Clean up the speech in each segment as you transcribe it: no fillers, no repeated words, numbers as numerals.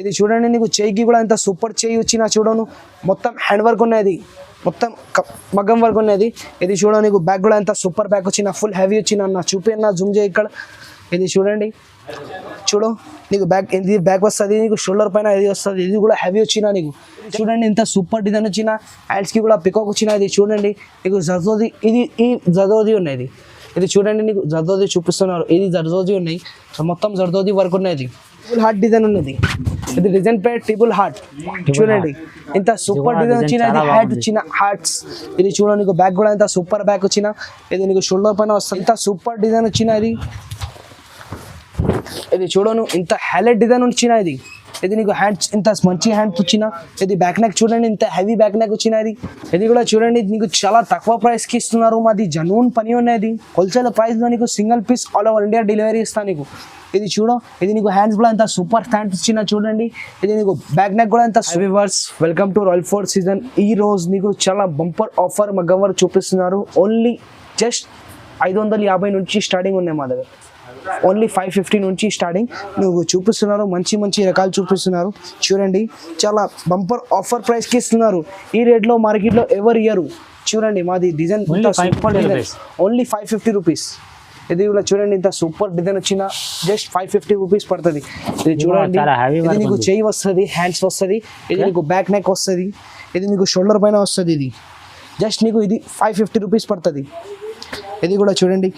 ఇది చూడండి, నీకు చేయికి కూడా ఎంత సూపర్ చేయి వచ్చినా చూడను, మొత్తం హ్యాండ్ వర్క్ ఉన్నది, మొత్తం మగ్గం వర్క్ ఉన్నది. ఇది చూడండి, నీకు బ్యాగ్ కూడా ఎంత సూపర్ బ్యాగ్ వచ్చిన, ఫుల్ హెవీ వచ్చిన అన్న. చూపేనా జూమ్ చేయి ఇక్కడ. ఇది చూడండి, చూడు నీకు బ్యాగ్ ఇది బ్యాగ్ వస్తుంది, నీకు షోల్డర్ పైన ఇది వస్తుంది, ఇది కూడా హెవీ వచ్చిన నీకు. చూడండి ఎంత సూపర్ డిజైన్ వచ్చిన, హ్యాండ్స్కి కూడా పికాక్ వచ్చిన. ఇది చూడండి, నీకు జర్దోది, ఈ జర్దోది ఉన్నది. ఇది చూడండి, నీకు జర్దోది చూపిస్తున్నారు, ఇది జర్దోది ఉన్నాయి, మొత్తం జర్దోది వర్క్ ఉన్నది. టేబుల్ హార్ట్ డిజైన్ ఉన్నది, ఇది డిజైన్ పే టేబుల్ హార్ట్. చూడండి ఇంత సూపర్ డిజైన్ వచ్చిన, ఇది హ్యాట్ వచ్చిన హార్ట్స్. ఇది చూడండి, నీకు బ్యాగ్ కూడా ఎంత సూపర్ బ్యాగ్ వచ్చిన, ఇది నీకు షోల్డర్ పైన వస్తుంది, ఇంత సూపర్ డిజైన్ వచ్చిన. ఇది చూడను ఇంత హైలైట్ డిజైన్ వచ్చిన. ఇది నీకు హ్యాండ్స్ ఇంత మంచి హ్యాండ్స్ వచ్చిన. ఇది బ్యాక్ నెక్ చూడండి, ఇంత హెవీ బ్యాక్ నెక్ వచ్చిన. ఇది కూడా చూడండి, నీకు చాలా తక్కువ ప్రైస్కి ఇస్తున్నారు. మాది జనూన్ పని ఉన్నది, హోల్సేల్ ప్రైస్లో నీకు single piece all over India delivery ఇస్తాను నీకు. ఇది చూడు, ఇది నీకు హ్యాండ్స్ కూడా ఎంత సూపర్ హ్యాండ్స్ వచ్చిన. చూడండి, ఇది నీకు బ్యాక్ నెక్ కూడా ఎంత. Viewers, welcome to royal fort season. ఈ రోజు నీకు చాలా బంపర్ ఆఫర్ మగ్గం వర్క్ చూపిస్తున్నారు. ఓన్లీ జస్ట్ 550 నుంచి స్టార్టింగ్ ఉన్నాయి మా దగ్గర. ఓన్లీ 550 నుంచి స్టార్టింగ్ నువ్వు చూపిస్తున్నారు, మంచి మంచి రకాలు చూపిస్తున్నారు. చూడండి, చాలా బంపర్ ఆఫర్ ప్రైస్కి ఇస్తున్నారు. ఈ రేట్లో మార్కెట్లో ఎవరు ఇయ్యరు. చూడండి, మాది design super design, only 550 rupees. ఇది కూడా చూడండి, ఇంత సూపర్ డిజైన్ వచ్చిన జస్ట్ 550 రూపీస్ పడుతుంది. ఇది చూడండి, ఇది నీకు చేయి వస్తుంది, హ్యాండ్స్ వస్తుంది, ఇది నీకు బ్యాక్ నెక్ వస్తుంది, ఇది నీకు షోల్డర్ పైన వస్తుంది. ఇది జస్ట్ నీకు ఇది 550 రూపీస్ పడుతుంది. ఇది కూడా చూడండి,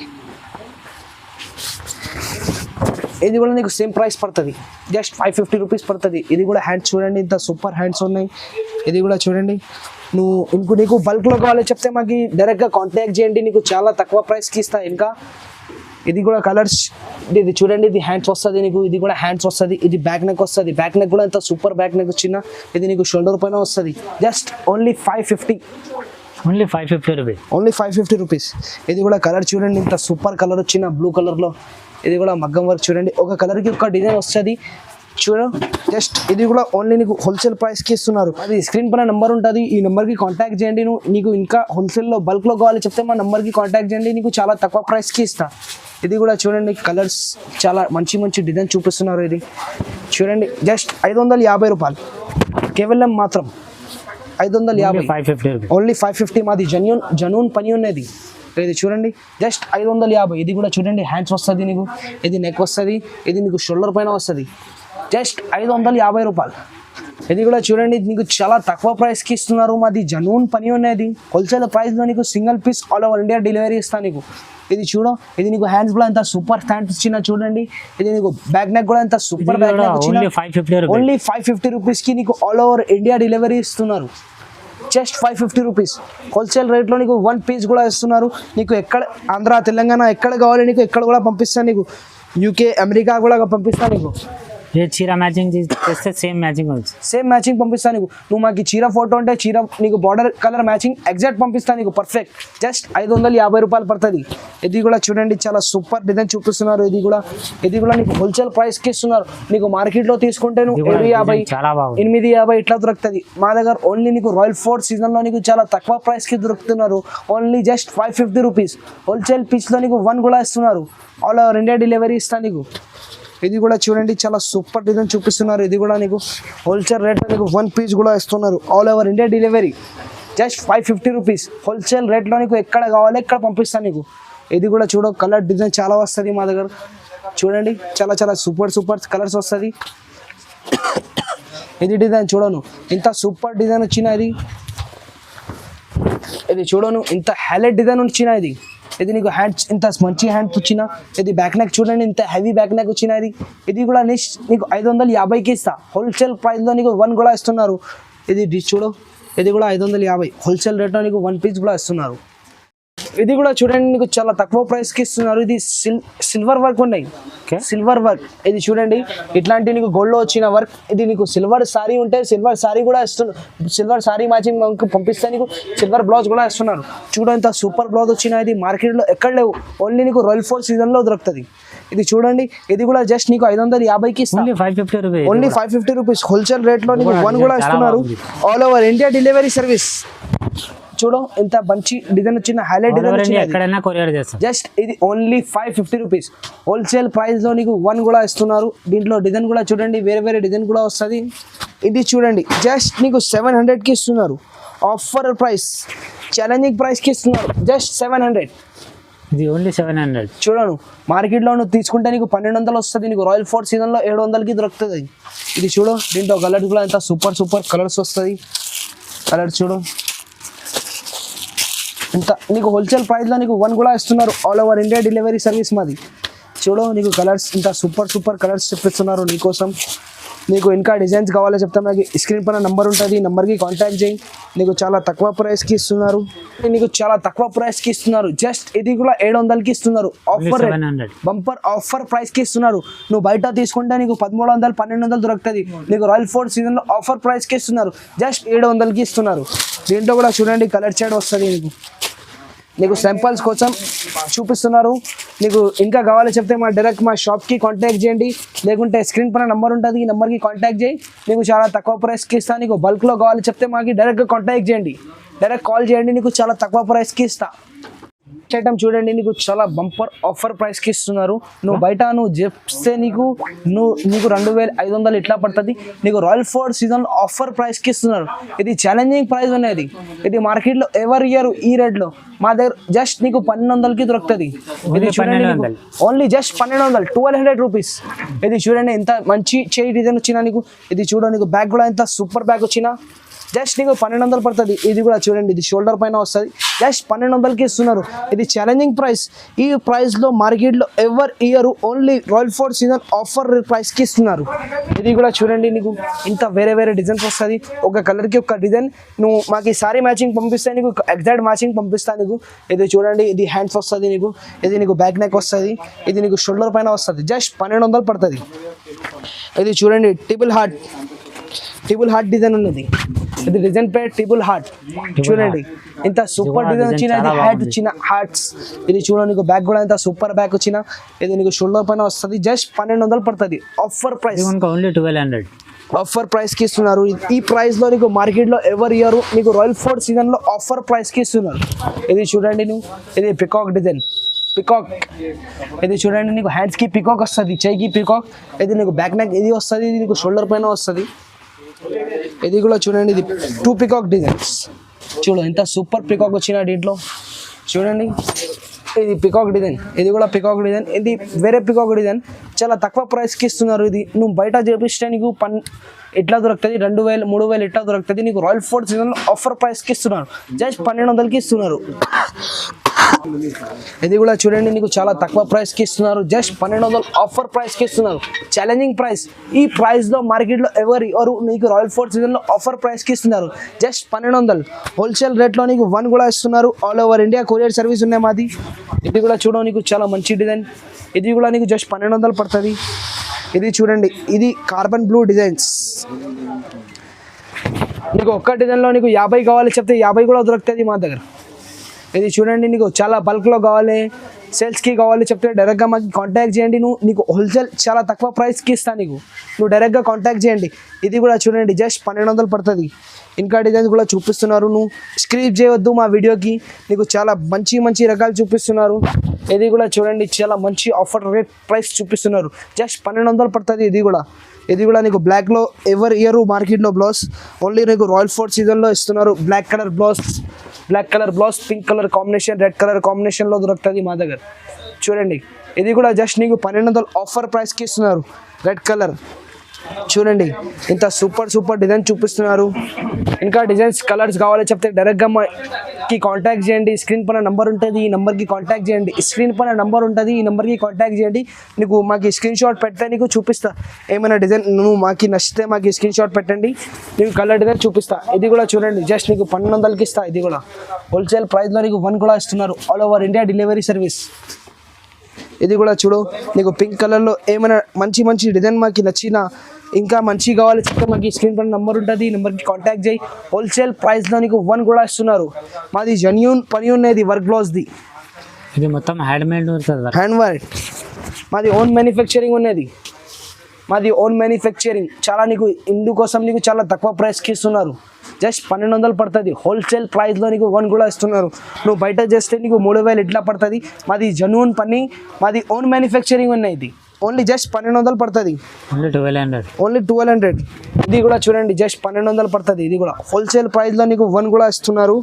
ఇది కూడా నీకు సేమ్ ప్రైస్ పడుతుంది, జస్ట్ 550 రూపీస్ పడుతుంది. ఇది కూడా హ్యాండ్స్ చూడండి, ఇంత సూపర్ హ్యాండ్స్ ఉన్నాయి. ఇది కూడా చూడండి, నీకు బల్క్లో కావాలి చెప్తే మాకు డైరెక్ట్గా కాంటాక్ట్ చేయండి, నీకు చాలా తక్కువ ప్రైస్కి ఇస్తా. ఇంకా ఇది కూడా కలర్స్, ఇది చూడండి, ఇది హ్యాండ్స్ వస్తుంది నీకు, ఇది కూడా హ్యాండ్స్ వస్తుంది, ఇది బ్యాక్ నెక్ వస్తుంది, బ్యాక్ నెక్ కూడా ఇంత సూపర్ బ్యాక్ నెక్ వచ్చిన. ఇది నీకు షోల్డర్ పైన వస్తుంది, just only 550. Only 550 rupees, only 550 rupees. ఇది కూడా కలర్ చూడండి, ఇంత సూపర్ కలర్ వచ్చిన, బ్లూ కలర్లో. ఇది కూడా మగ్గం వర్క్ చూడండి, ఒక కలర్కి ఒక డిజైన్ వస్తుంది. చూడు, జస్ట్ ఇది కూడా ఓన్లీ నీకు హోల్సేల్ ప్రైస్కి ఇస్తున్నారు. అది స్క్రీన్ పైన నెంబర్ ఉంటుంది, ఈ నెంబర్కి కాంటాక్ట్ చేయండి. నీకు ఇంకా హోల్సేల్లో బల్క్లో కావాలి చెప్తే మా నెంబర్కి కాంటాక్ట్ చేయండి, నీకు చాలా తక్కువ ప్రైస్కి ఇస్తా. ఇది కూడా చూడండి, కలర్స్ చాలా మంచి మంచి డిజైన్ చూపిస్తున్నారు. ఇది చూడండి, జస్ట్ 550 రూపాయలు కేవలం, మాత్రం 550, ఓన్లీ 550. మాది జనూన్ పని ఉన్నది. ఇది చూడండి, జస్ట్ 550. ఇది కూడా చూడండి, హ్యాండ్స్ వస్తుంది నీకు, ఇది నెక్ వస్తుంది, ఇది నీకు షోల్డర్ పైన వస్తుంది, జస్ట్ 550 రూపాయలు. ఇది కూడా చూడండి, నీకు చాలా తక్కువ ప్రైస్కి ఇస్తున్నారు. మాది జనూన్ పని ఉన్నది, హోల్సేల్ ప్రైస్లో నీకు single piece all over India delivery ఇస్తాను నీకు. ఇది చూడు, ఇది నీకు హ్యాండ్స్ కూడా ఎంత సూపర్ హ్యాండ్స్ ఇచ్చిన. చూడండి, ఇది నీకు బ్యాక్ నెక్ కూడా ఎంత సూపర్ బ్యాక్ నెక్ వచ్చిన. ఓన్లీ 550 రూపీస్కి నీకు ఆల్ ఓవర్ ఇండియా డెలివరీ ఇస్తున్నారు, జస్ట్ 550 రూపీస్. హోల్సేల్ రేట్లో నీకు 1 పీస్ కూడా ఇస్తున్నారు. నీకు ఎక్కడ ఆంధ్ర తెలంగాణ ఎక్కడ కావాలి నీకు ఎక్కడ కూడా పంపిస్తాను నీకు, యూకే అమెరికా కూడా పంపిస్తాను నీకు. ఏ చీర మ్యాచింగ్ చేస్తే సేమ్ మ్యాచింగ్ పంపిస్తాను నీకు. నువ్వు మాకు చీర ఫోటో అంటే చీర నీకు బార్డర్ కలర్ మ్యాచింగ్ ఎగ్జాక్ట్ పంపిస్తాను నీకు, పర్ఫెక్ట్. జస్ట్ 550 రూపాయలు పడుతుంది. ఇది కూడా చూడండి, చాలా సూపర్ డిజైన్ చూపిస్తున్నారు. ఇది కూడా నీకు హోల్సేల్ ప్రైస్కి ఇస్తున్నారు. నీకు మార్కెట్లో తీసుకుంటే నువ్వు 750, 850 ఇట్లా దొరుకుతుంది. మా దగ్గర ఓన్లీ నీకు రాయల్ ఫోర్ట్ సీజన్లో నీకు చాలా తక్కువ ప్రైస్కి దొరుకుతున్నారు. Only just 550 rupees. హోల్సేల్ పీస్లో నీకు 1 కూడా ఇస్తున్నారు, ఆల్ ఓవర్ ఇండియా డెలివరీ ఇస్తాను నీకు. ఇది కూడా చూడండి, చాలా సూపర్ డిజైన్ చూపిస్తున్నారు. ఇది కూడా నీకు హోల్సేల్ రేట్లో నీకు 1 పీస్ కూడా ఇస్తున్నారు, all over India delivery, just 550 rupees. Wholesale రేట్లో నీకు ఎక్కడ కావాలి ఎక్కడ పంపిస్తాను నీకు. ఇది కూడా చూడ, కలర్ డిజైన్ చాలా వస్తుంది మా దగ్గర. చూడండి, చాలా చాలా సూపర్ కలర్స్ వస్తుంది. ఇది డిజైన్ చూడను, ఇంత సూపర్ డిజైన్ వచ్చిన. ఇది చూడను, ఇంత హైలైట్ డిజైన్ వచ్చిన. ఇది నీకు హ్యాండ్స్ ఇంత మంచి హ్యాండ్స్ వచ్చిన. ఇది బ్యాక్ నెక్ చూడండి, ఇంత హెవీ బ్యాక్ నెక్ వచ్చిన. ఇది కూడా నీకు 550కి ఇస్తా. హోల్సేల్ ప్రైస్లో నీకు 1 కూడా ఇస్తున్నారు. ఇది చూడు, ఇది కూడా 550 హోల్సేల్ రేట్లో నీకు 1 పీస్ కూడా ఇస్తున్నారు. ఇది కూడా చూడండి, నీకు చాలా తక్కువ ప్రైస్కి ఇస్తున్నారు. ఇది సిల్వర్ వర్క్ ఉన్నాయి, సిల్వర్ వర్క్. ఇది చూడండి, ఇట్లాంటి నీకు గోల్డ్లో వచ్చిన వర్క్. ఇది నీకు సిల్వర్ సారీ ఉంటే సిల్వర్ సారీ కూడా ఇస్తున్నారు, సిల్వర్ సారీ మ్యాచింగ్ పంపిస్తే నీకు సిల్వర్ బ్లౌజ్ కూడా ఇస్తున్నారు. చూడండి, ఇంత సూపర్ బ్లౌజ్ వచ్చిన. ఇది మార్కెట్లో ఎక్కడ లేవు, ఓన్లీ నీకు రాయల్ ఫోర్ట్ సీజన్లో దొరుకుతుంది. ఇది చూడండి, ఇది కూడా జస్ట్ నీకు 550కి ఓన్లీ 550 రూపీస్. హోల్సేల్ రేట్లో నీకు 1 కూడా ఇస్తున్నారు, all over India delivery service. చూడు ఇంత మంచి డిజైన్ వచ్చిన హైలైట్ డిజైన్ వచ్చింది ఎక్కడైనా కొరియర్ చేస్తాం. జస్ట్ ఇది ఓన్లీ 550 రూపీస్ హోల్సేల్ ప్రైస్ లో నీకు 1 కూడా ఇస్తున్నారు. దీంట్లో డిజైన్ కూడా చూడండి, వేరే వేరే డిజైన్ కూడా వస్తుంది. ఇది చూడండి జస్ట్ నీకు 700కి ఇస్తున్నారు. ఆఫర్ ప్రైస్, ఛాలెంజింగ్ ప్రైస్కి ఇస్తున్నారు. జస్ట్ 700. ఇది ఓన్లీ 700. చూడను మార్కెట్లో నువ్వు తీసుకుంటే నీకు 1200 వస్తుంది. నీకు రాయల్ ఫోర్ట్ సీజన్లో 700కి దొరుకుతుంది. ఇది చూడు, దీంట్లో కలర్స్ కూడా ఎంత సూపర్ సూపర్ కలర్స్ వస్తుంది. కలర్స్ చూడు ఇంత నీకు హోల్సేల్ ప్రైస్లో నీకు 1 కూడా ఇస్తున్నారు. All over India delivery service మాది. చూడు నీకు కలర్స్ ఇంత సూపర్ సూపర్ కలర్స్ చూపిస్తున్నారు నీకోసం. నీకు ఇంకా డిజైన్స్ కావాలో చెప్తా, నాకు స్క్రీన్ పైన నెంబర్ ఉంటుంది, నెంబర్కి కాంటాక్ట్ చేయి. నీకు చాలా తక్కువ ప్రైస్కి ఇస్తున్నారు. జస్ట్ ఇది కూడా 700కి ఇస్తున్నారు. ఆఫర్ బంపర్ ఆఫర్ ప్రైస్కి ఇస్తున్నారు. నువ్వు బయట తీసుకుంటే నీకు 1300 1200 దొరుకుతుంది. నీకు రాయల్ ఫోర్ట్ సీజన్లో ఆఫర్ ప్రైస్కి ఇస్తున్నారు. జస్ట్ 700కి ఇస్తున్నారు. దీంట్లో కూడా చూడండి కలర్ షేడ్ వస్తుంది. నీకు శాంపిల్స్ కోసం చూపిస్తున్నారు. నీకు ఇంకా కావాలో చెప్తే డైరెక్ట్ మా షాప్కి కాంటాక్ట్ చేయండి, లేకుంటే స్క్రీన్ పైన నెంబర్ ఉంటుంది, ఈ నెంబర్కి కాంటాక్ట్ చేయి. నీకు చాలా తక్కువ ప్రైస్కి ఇస్తాను. నీకు బల్క్లో కావాలో చెప్తే మాకు డైరెక్ట్గా కాంటాక్ట్ చేయండి, డైరెక్ట్ కాల్ చేయండి. నీకు చాలా తక్కువ ప్రైస్కి ఇస్తా. ఐటమ్ చూడండి, నీకు చాలా బంపర్ ఆఫర్ ప్రైస్కి ఇస్తున్నారు. నువ్వు బయట చెప్తే నీకు 2500 ఇట్లా పడుతుంది. నీకు రాయల్ ఫోర్ట్ సీజన్ ఆఫర్ ప్రైస్కి ఇస్తున్నారు. ఇది ఛాలెంజింగ్ ప్రైస్ అనేది. ఇది మార్కెట్లో ఎవరు ఇయ్యరు ఈ రేట్లో. మా దగ్గర జస్ట్ నీకు 1200కి దొరుకుతుంది. ఇది చూడండి ఓన్లీ జస్ట్ 1200, 1200 రూపీస్. ఇది చూడండి ఎంత మంచి చేయి డిజైన్ వచ్చినా నీకు. ఇది చూడండి నీకు బ్యాగ్ కూడా ఎంత సూపర్ బ్యాగ్ వచ్చినా జస్ట్ నీకు 1200 పడుతుంది. ఇది కూడా చూడండి, ఇది షోల్డర్ పైన వస్తుంది. జస్ట్ 1200కి ఇస్తున్నారు. ఇది ఛాలెంజింగ్ ప్రైస్. ఈ ప్రైస్లో మార్కెట్లో ఎవరు ఇయ్యరు. Only royal fort season offer ప్రైస్కి ఇస్తున్నారు. ఇది కూడా చూడండి, నీకు ఇంత వేరే వేరే డిజైన్స్ వస్తుంది. ఒక కలర్కి ఒక డిజైన్. నువ్వు మాకు ఈ సారీ మ్యాచింగ్ పంపిస్తే నీకు ఎగ్జాక్ట్ మ్యాచింగ్ పంపిస్తాను నీకు. ఇది చూడండి, ఇది హ్యాండ్స్ వస్తుంది నీకు. ఇది నీకు బ్యాక్ నెక్ వస్తుంది. ఇది నీకు షోల్డర్ పైన వస్తుంది. జస్ట్ 1200 పడుతుంది. ఇది చూడండి టేబుల్ హార్ట్ డిజైన్ ఉన్నది. ఇది డిజైన్ పేరు టేబుల్ హార్ట్. చూడండి ఇంత సూపర్ డిజైన్ వచ్చిన, ఇది హ్యాట్ వచ్చిన హార్ట్స్. ఇది చూడండి నీకు బ్యాగ్ కూడా ఎంత సూపర్ బ్యాగ్ వచ్చిన. ఇది నీకు షోల్డర్ పైన వస్తుంది. జస్ట్ 1200 పడుతుంది. Offer price only 1200. ఆఫర్ ప్రైస్కి ఇస్తున్నారు. ఈ ప్రైస్లో నీకు మార్కెట్లో ఎవరు ఇయ్యరు. నీకు రాయల్ ఫోర్ట్ సీజన్లో ఆఫర్ ప్రైస్కి ఇస్తున్నారు. ఇది చూడండి నువ్వు, ఇది పికాక్ డిజైన్. ఇది చూడండి నీకు హ్యాండ్స్కి పికాక్ వస్తుంది, చెయ్యికి పికాక్. ఇది నీకు బ్యాక్ నెక్ ఇది వస్తుంది. ఇది నీకు షోల్డర్ పైన వస్తుంది. ఇది కూడా చూడండి, ఇది 2 పికాక్ డిజైన్స్. చూడు ఎంత సూపర్ పికాక్ వచ్చిన దీంట్లో. చూడండి ఇది పికాక్ డిజైన్. ఇది కూడా పికాక్ డిజైన్. ఇది వేరే పికాక్ డిజైన్. చాలా తక్కువ ప్రైస్కి ఇస్తున్నారు. ఇది నువ్వు బయట చేపిస్తే నీకు ఎట్లా దొరుకుతుంది, 2000 3000 ఎట్లా దొరుకుతుంది. నీకు రాయల్ ఫోర్ట్ సీజన్లో ఆఫర్ ప్రైస్కి ఇస్తున్నారు. జస్ట్ 1200కి ఇస్తున్నారు. ఇది కూడా చూడండి, నీకు చాలా తక్కువ ప్రైస్కి ఇస్తున్నారు. జస్ట్ 1200 ఆఫర్ ప్రైస్కి ఇస్తున్నారు. Challenging price. ఈ ప్రైస్లో మార్కెట్లో ఎవరు నీకు రాయల్ ఫోర్ట్ సీజన్లో ఆఫర్ ప్రైస్కి ఇస్తున్నారు. జస్ట్ 1200 హోల్సేల్ రేట్లో నీకు 1 కూడా ఇస్తున్నారు. All over India courier service ఉన్నాయి మాది. ఇది కూడా చూడ నీకు చాలా మంచి డిజైన్. ఇది కూడా నీకు జస్ట్ 1200 పడుతుంది. ఇది చూడండి, ఇది కార్బన్ బ్లూ డిజైన్స్. నీకు ఒక్క డిజైన్లో నీకు 50 కావాలి చెప్తే 50 కూడా దొరుకుతుంది మా దగ్గర. ఇది చూడండి, నీకు చాలా బల్క్లో కావాలి, సేల్స్కి కావాలి చెప్తే డైరెక్ట్గా మాకు కాంటాక్ట్ చేయండి. నీకు హోల్సేల్ చాలా తక్కువ ప్రైస్కి ఇస్తాను. నువ్వు డైరెక్ట్గా కాంటాక్ట్ చేయండి. ఇది కూడా చూడండి, జస్ట్ 1200 పడుతుంది. ఇంకా డిజైన్స్ కూడా చూపిస్తున్నారు. నువ్వు స్క్రీప్ చేయవద్దు మా వీడియోకి. నీకు చాలా మంచి మంచి రకాలు చూపిస్తున్నారు. ఇది కూడా చూడండి, చాలా మంచి ఆఫర్ రేట్ ప్రైస్ చూపిస్తున్నారు. జస్ట్ 1200 పడుతుంది. ఇది కూడా నీకు బ్లాక్లో ఎవరు ఇయర్ మార్కెట్లో బ్లౌజ్. ఓన్లీ నీకు రాయల్ ఫోర్ట్ సీజన్లో ఇస్తున్నారు. Black colour blouse, pink colour combination, red colour కాంబినేషన్లో దొరుకుతుంది మా దగ్గర. చూడండి ఇది కూడా జస్ట్ నీకు 1200 ఆఫర్ ప్రైస్కి ఇస్తున్నారు. రెడ్ కలర్ చూడండి, ఇంత సూపర్ డిజైన్ చూపిస్తున్నారు. ఇంకా డిజైన్స్ కలర్స్ కావాలో చెప్తే డైరెక్ట్గా మాకి కాంటాక్ట్ చేయండి. స్క్రీన్ పైన నెంబర్ ఉంటుంది, ఈ నెంబర్కి కాంటాక్ట్ చేయండి. ఈ నెంబర్కి కాంటాక్ట్ చేయండి. నీకు మాకు స్క్రీన్ షాట్ పెడితే నీకు చూపిస్తా. ఏమైనా డిజైన్ నువ్వు మాకు నచ్చితే మాకు స్క్రీన్ షాట్ పెట్టండి, నీకు కలర్ డిజైన్ చూపిస్తా. ఇది కూడా చూడండి, జస్ట్ నీకు 1200కి ఇస్తా. ఇది కూడా హోల్సేల్ ప్రైస్లో నీకు 1 కూడా ఇస్తున్నారు. All over India delivery service. ఇది కూడా చూడు, నీకు పింక్ కలర్లో ఏమైనా మంచి డిజైన్ మాకు నచ్చిన ఇంకా మంచి కావాలి చెప్తే మాకు స్క్రీన్ పైన నెంబర్ ఉంటుంది, ఈ నెంబర్కి కాంటాక్ట్ చేయి. హోల్సేల్ ప్రైస్లో నీకు 1 కూడా ఇస్తున్నారు. మాది జెన్యూన్ పని ఉన్నది, వర్క్ బ్లౌజ్ది. ఇది మొత్తం హ్యాండ్ వర్క్. మాది ఓన్ మ్యానుఫ్యాక్చరింగ్ ఉన్నది. మాది ఓన్ మ్యానుఫ్యాక్చరింగ్, చాలా నీకు ఇందుకోసం నీకు చాలా తక్కువ ప్రైస్కి ఇస్తున్నారు. జస్ట్ 1200 పడుతుంది. హోల్సేల్ ప్రైస్లో నీకు 1 కూడా ఇస్తున్నారు. నువ్వు బయట చేస్తే నీకు 3000 ఇట్లా పడుతుంది. మాది జెన్యూన్ పని, మాది ఓన్ మ్యానుఫ్యాక్చరింగ్ ఉన్నాయి. ఇది ఓన్లీ జస్ట్ 1200 పడుతుంది. ఓన్లీ 1200. ఓన్లీ 1200. ఇది కూడా చూడండి జస్ట్ 1200 పడుతుంది. ఇది కూడా హోల్సేల్ ప్రైస్లో నీకు 1 కూడా ఇస్తున్నారు.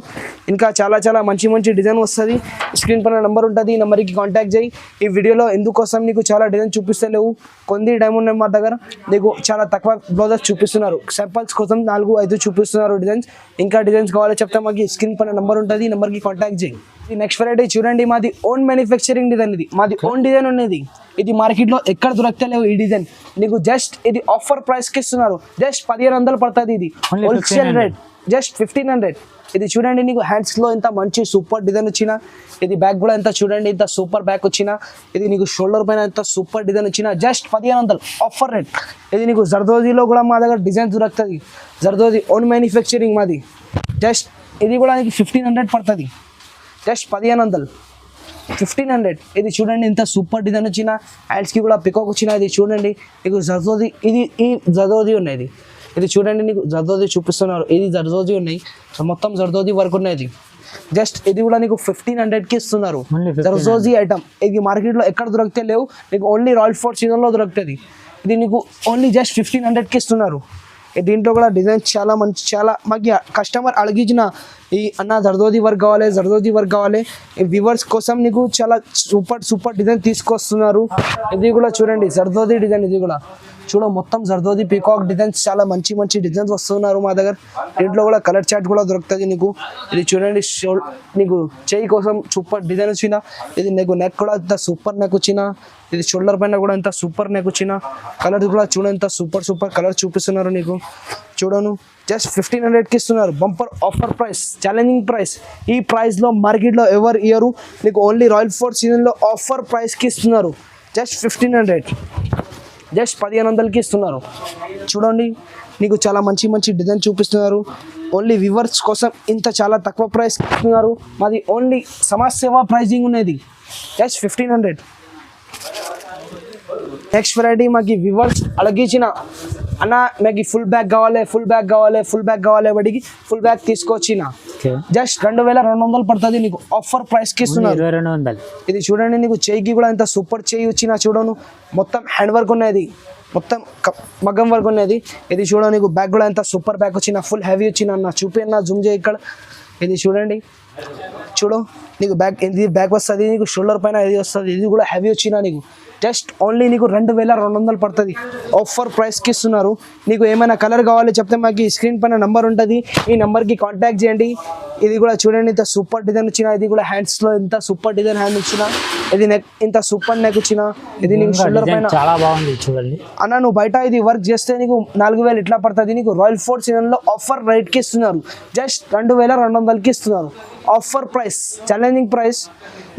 ఇంకా చాలా చాలా మంచి మంచి డిజైన్ వస్తుంది. స్క్రీన్ పైన నెంబర్ ఉంటుంది, ఈ నెంబర్కి కాంటాక్ట్ చేయి. ఈ వీడియోలో ఎందుకోసం నీకు చాలా డిజైన్ చూపిస్తలేవు, కొన్ని డైమండ్ మా దగ్గర నీకు చాలా తక్కువ బ్లౌజెస్ చూపిస్తున్నారు. సింపుల్స్ కోసం 4-5 చూపిస్తున్నారు డిజైన్స్. ఇంకా డిజైన్స్ కావాలో చెప్తే మాకు స్క్రీన్ పైన నెంబర్ ఉంటుంది, ఈ నెంబర్కి కాంటాక్ట్ చేయి. ఈ నెక్స్ట్ వెరైటీ చూడండి, మాది ఓన్ మ్యానుఫ్యాక్చరింగ్ డిజైన్. ఇది మాది ఓన్ డిజైన్ ఉన్నది. ఇది మార్కెట్లో ఎక్కడ దొరకలేవు ఈ డిజైన్. నీకు జస్ట్ ఇది ఆఫర్ ప్రైస్కి ఇస్తున్నారు. జస్ట్ 1500 పడుతుంది. ఇది హోల్సేల్ రేట్ జస్ట్ 1500. ఇది చూడండి నీకు హ్యాండ్స్లో ఇంత మంచి సూపర్ డిజైన్ వచ్చిన. ఇది బ్యాక్ కూడా ఎంత చూడండి, ఇంత సూపర్ బ్యాక్ వచ్చిన. ఇది నీకు షోల్డర్ పైన ఎంత సూపర్ డిజైన్ వచ్చిన. Just 1500 offer rate. ఇది నీకు జర్దోజీలో కూడా మా దగ్గర డిజైన్ దొరుకుతుంది. జర్దోజీ ఓన్ మ్యానుఫ్యాక్చరింగ్ మాది. జస్ట్ ఇది కూడా నీకు 1500 పడుతుంది. జస్ట్ 1500. ఇది చూడండి ఇంత సూపర్ డిజైన్ వచ్చిన. హ్యాండ్స్కి కూడా పికాక్ వచ్చిన. ఇది చూడండి నీకు జర్దోజీ, ఇది ఈ జర్దోజీ ఉన్నాయి. ఇది చూడండి నీకు జర్దోజీ చూపిస్తున్నారు. ఇది జర్దోజీ ఉన్నాయి, మొత్తం జర్దోజీ వర్క్ ఉన్నాయి. జస్ట్ ఇది కూడా నీకు 1500కి ఇస్తున్నారు. జర్దోజీ ఐటమ్ ఇది మార్కెట్లో ఎక్కడ దొరికితే లేవు, నీకు ఓన్లీ రాయల్ ఫోర్ట్ సీజన్లో దొరుకుతుంది. ఇది నీకు ఓన్లీ జస్ట్ 1500కి ఇస్తున్నారు. దీంట్లో కూడా డిజైన్స్ చాలా మంచి, చాలా మాకు కస్టమర్ అడిగించిన ఈ అన్న జర్దోజీ వర్క్ కావాలి, జర్దోజీ వర్క్ కావాలి. ఈ వ్యూవర్స్ కోసం నీకు చాలా సూపర్ డిజైన్ తీసుకొస్తున్నారు. ఇది కూడా చూడండి జర్దోజీ డిజైన్. ఇది కూడా చూడ మొత్తం జర్దోజీ పీకాక్ డిజైన్స్, చాలా మంచి డిజైన్స్ వస్తున్నారు మా దగ్గర. దీంట్లో కూడా కలర్ చార్ట్ కూడా దొరుకుతుంది నీకు. ఇది చూడండి నీకు చేయి కోసం సూపర్ డిజైన్ వచ్చిన. ఇది నీకు నెక్ కూడా ఇంత సూపర్ నెక్ వచ్చిన. ఇది షోల్డర్ పైన కూడా ఇంత సూపర్ నెక్ వచ్చిన. కలర్ కూడా చూడండి ఇంత సూపర్ కలర్ చూపిస్తున్నారు నీకు. చూడను జస్ట్ 1500కి ఇస్తున్నారు. Bumper offer price, challenging price. ఈ ప్రైస్లో మార్కెట్లో ఎవరు ఇయరు, నీకు ఓన్లీ రాయల్ ఫోర్ట్ సీజన్లో ఆఫర్ ప్రైస్కి ఇస్తున్నారు. జస్ట్ 1500. జస్ట్ 1500కి ఇస్తున్నారు. చూడండి నీకు చాలా మంచి డిజైన్ చూపిస్తున్నారు. ఓన్లీ వ్యూవర్స్ కోసం ఇంత చాలా తక్కువ ప్రైస్ ఇస్తున్నారు. మాది ఓన్లీ సమాజ్ సేవా ప్రైజింగ్ ఉన్నది. జస్ట్ 1500. నెక్స్ట్ వెరైటీ మాకు వ్యూవర్స్ అడిగించిన అన్న నాకు ఫుల్ బ్యాగ్ కావాలి వాడికి ఫుల్ బ్యాగ్ తీసుకొచ్చిన. జస్ట్ 2200 పడుతుంది. నీకు ఆఫర్ ప్రైస్కి ఇస్తున్నారు. 2200. ఇది చూడండి నీకు చేయికి కూడా ఇంత సూపర్ చేయి వచ్చిన. చూడను మొత్తం హ్యాండ్ వర్క్ ఉన్నది, మొత్తం మగ్గం వర్క్ ఉన్నది. ఇది చూడండి నీకు బ్యాగ్ కూడా ఎంత సూపర్ బ్యాగ్ వచ్చిన, ఫుల్ హెవీ వచ్చిన. అన్న చూపి అన్న జూమ్ చేయి ఇక్కడ. ఇది చూడండి చూడు నీకు బ్యాగ్, ఇది బ్యాగ్ వస్తుంది నీకు షోల్డర్ పైన ఇది వస్తుంది. ఇది కూడా హెవీ వచ్చిన. నీకు జస్ట్ ఓన్లీ నీకు 2200 పడుతుంది. ఆఫర్ ప్రైస్కి ఇస్తున్నారు. నీకు ఏమైనా కలర్ కావాలి చెప్తే మాకు స్క్రీన్ పైన నెంబర్ ఉంటుంది, ఈ నెంబర్కి కాంటాక్ట్ చేయండి. ఇది కూడా చూడండి ఇంత సూపర్ డిజైన్ వచ్చిన. ఇది కూడా హ్యాండ్స్లో ఇంత సూపర్ డిజైన్ హ్యాండ్ వచ్చిన. ఇది నెక్ ఇంత సూపర్ నెక్ వచ్చిన. ఇది నీకు షోల్డర్ పైన చాలా బాగుంది చూడండి అన్న. నువ్వు బయట ఇది వర్క్ చేస్తే నీకు 4000 ఇట్లా పడుతుంది. నీకు రాయల్ ఫోర్ట్ సీజన్లో ఆఫర్ రేట్కి ఇస్తున్నారు. జస్ట్ 2200కి ఇస్తున్నారు. Offer price, challenging price.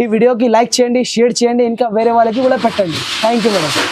ఈ వీడియోకి లైక్ చేయండి, షేర్ చేయండి, ఇంకా వేరే వాళ్ళకి కూడా పెట్టండి. Thank you madam.